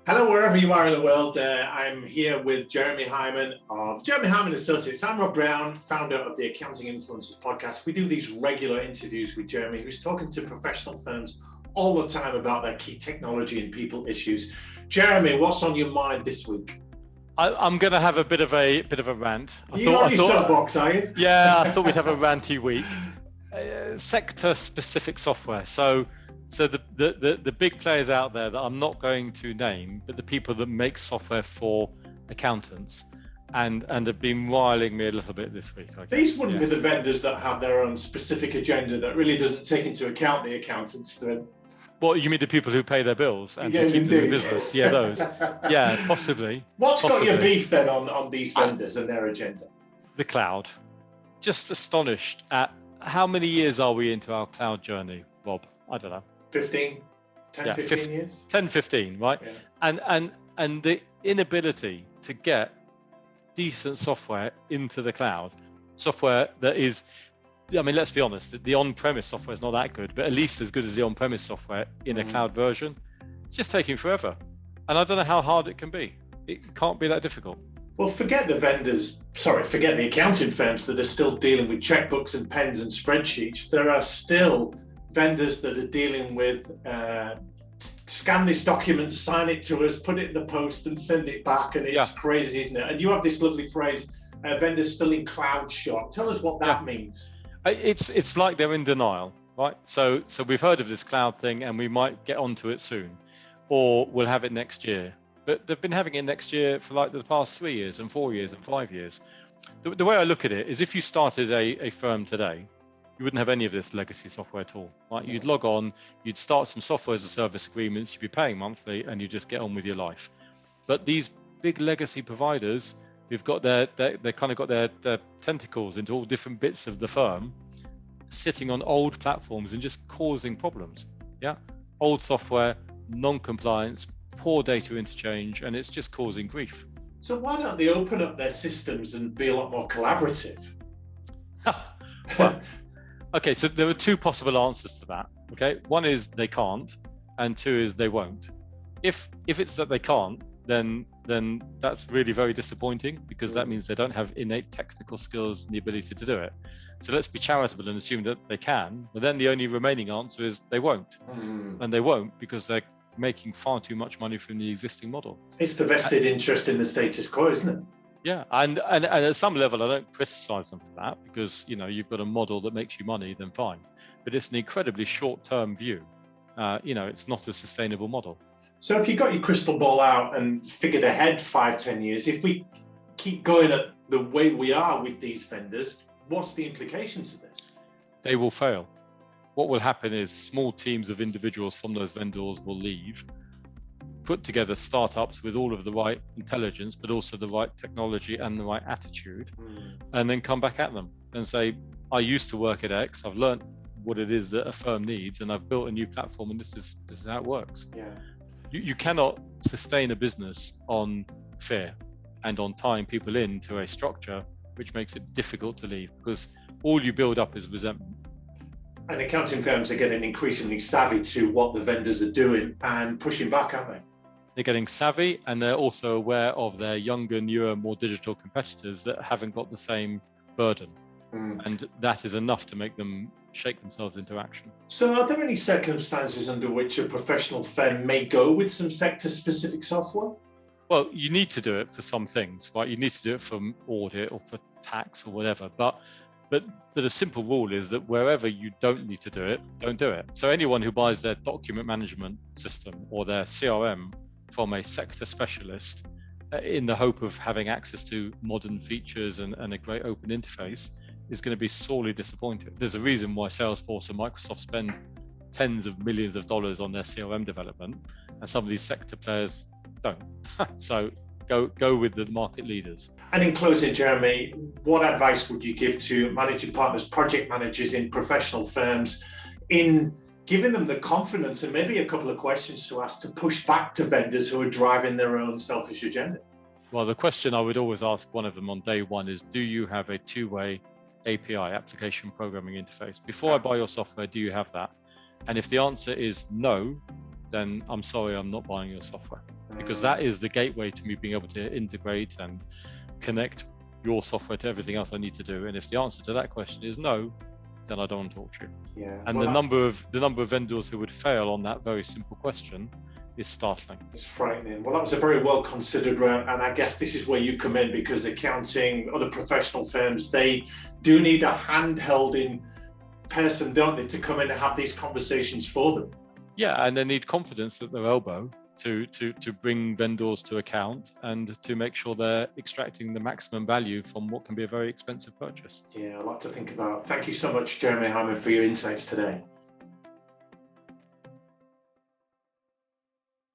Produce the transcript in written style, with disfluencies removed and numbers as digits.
Hello, wherever you are in the world. I'm here with Jeremy Hyman of Jeremy Hyman Associates. I'm Rob Brown, founder of the Accounting Influencers podcast. We do these regular interviews with Jeremy, who's talking to professional firms all the time about their key technology and people issues. Jeremy, what's on your mind this week? I'm going to have a bit of a rant. You're on your soapbox, are you? Yeah, I thought we'd have a ranty week. Sector-specific software. So the big players out there that I'm not going to name, but the people that make software for accountants, and have been riling me a little bit this week. I guess. These wouldn't be the vendors that have their own specific agenda that really doesn't take into account the accountants. What, you mean the people who pay their bills and keep them in business? Yeah, those. Yeah, possibly. What's got your beef then on these vendors and their agenda? The cloud. Just astonished at how many years are we into our cloud journey, Rob? I don't know. 15 years? 10, 15, right? Yeah. And the inability to get decent software into the cloud, software that is, I mean, let's be honest, the on-premise software is not that good, but at least as good as the on-premise software in a cloud version. It's just taking forever. And I don't know how hard it can be. It can't be that difficult. Well, forget the accounting firms that are still dealing with checkbooks and pens and spreadsheets. There are still vendors that are dealing with scan this document, sign it to us, put it in the post and send it back. And it's crazy, isn't it? And you have this lovely phrase, vendors still in cloud shock. Tell us what that means. It's like they're in denial, right? So we've heard of this cloud thing and we might get onto it soon, or we'll have it next year. But they've been having it next year for like the past 3 years and 4 years and 5 years. The way I look at it is if you started a firm today, you wouldn't have any of this legacy software at all, right? You'd log on, you'd start some software as a service agreements, you'd be paying monthly and you just get on with your life. But these big legacy providers, they've got they kind of got their tentacles into all different bits of the firm, sitting on old platforms and just causing problems. Yeah, old software, non-compliance, poor data interchange, and it's just causing grief. So why don't they open up their systems and be a lot more collaborative? Well, okay, so there are two possible answers to that. Okay, one is they can't, and two is they won't. If it's that they can't, then that's really very disappointing, because that means they don't have innate technical skills and the ability to do it. So let's be charitable and assume that they can, but then the only remaining answer is they won't. And they won't because they're making far too much money from the existing model. It's the vested interest in the status quo, isn't it? Yeah, and at some level, I don't criticize them for that, because you've got a model that makes you money, then fine. But it's an incredibly short-term view. It's not a sustainable model. So if you got your crystal ball out and figured ahead 5-10 years, if we keep going at the way we are with these vendors, what's the implications of this? They will fail. What will happen is small teams of individuals from those vendors will leave, put together startups with all of the right intelligence, but also the right technology and the right attitude, and then come back at them and say, I used to work at X, I've learned what it is that a firm needs, and I've built a new platform, and this is how it works. Yeah. You cannot sustain a business on fear and on tying people into a structure which makes it difficult to leave, because all you build up is resentment. And accounting firms are getting increasingly savvy to what the vendors are doing and pushing back, aren't they? They're getting savvy, and they're also aware of their younger, newer, more digital competitors that haven't got the same burden. And that is enough to make them shake themselves into action. So are there any circumstances under which a professional firm may go with some sector-specific software? Well, you need to do it for some things, right? You need to do it for audit or for tax or whatever. But a simple rule is that wherever you don't need to do it, don't do it. So anyone who buys their document management system or their CRM from a sector specialist in the hope of having access to modern features and a great open interface is going to be sorely disappointed. There's a reason why Salesforce and Microsoft spend tens of millions of dollars on their CRM development, and some of these sector players don't. So go with the market leaders. And in closing, Jeremy, what advice would you give to managing partners, project managers in professional firms, in giving them the confidence and maybe a couple of questions to ask to push back to vendors who are driving their own selfish agenda? Well, the question I would always ask one of them on day one is, do you have a two-way API, application programming interface? Before I buy your software, do you have that? And if the answer is no, then I'm sorry, I'm not buying your software. because that is the gateway to me being able to integrate and connect your software to everything else I need to do. And if the answer to that question is no, then I don't want to talk to you. Yeah. And well, the number of vendors who would fail on that very simple question is startling. It's frightening. Well, that was a very well considered round, and I guess this is where you come in, because accounting, other professional firms, they do need a hand-holding person, don't they, to come in and have these conversations for them. Yeah, and they need confidence at their elbow to bring vendors to account and to make sure they're extracting the maximum value from what can be a very expensive purchase. Yeah, a lot to think about. Thank you so much, Jeremy Hyman, for your insights today.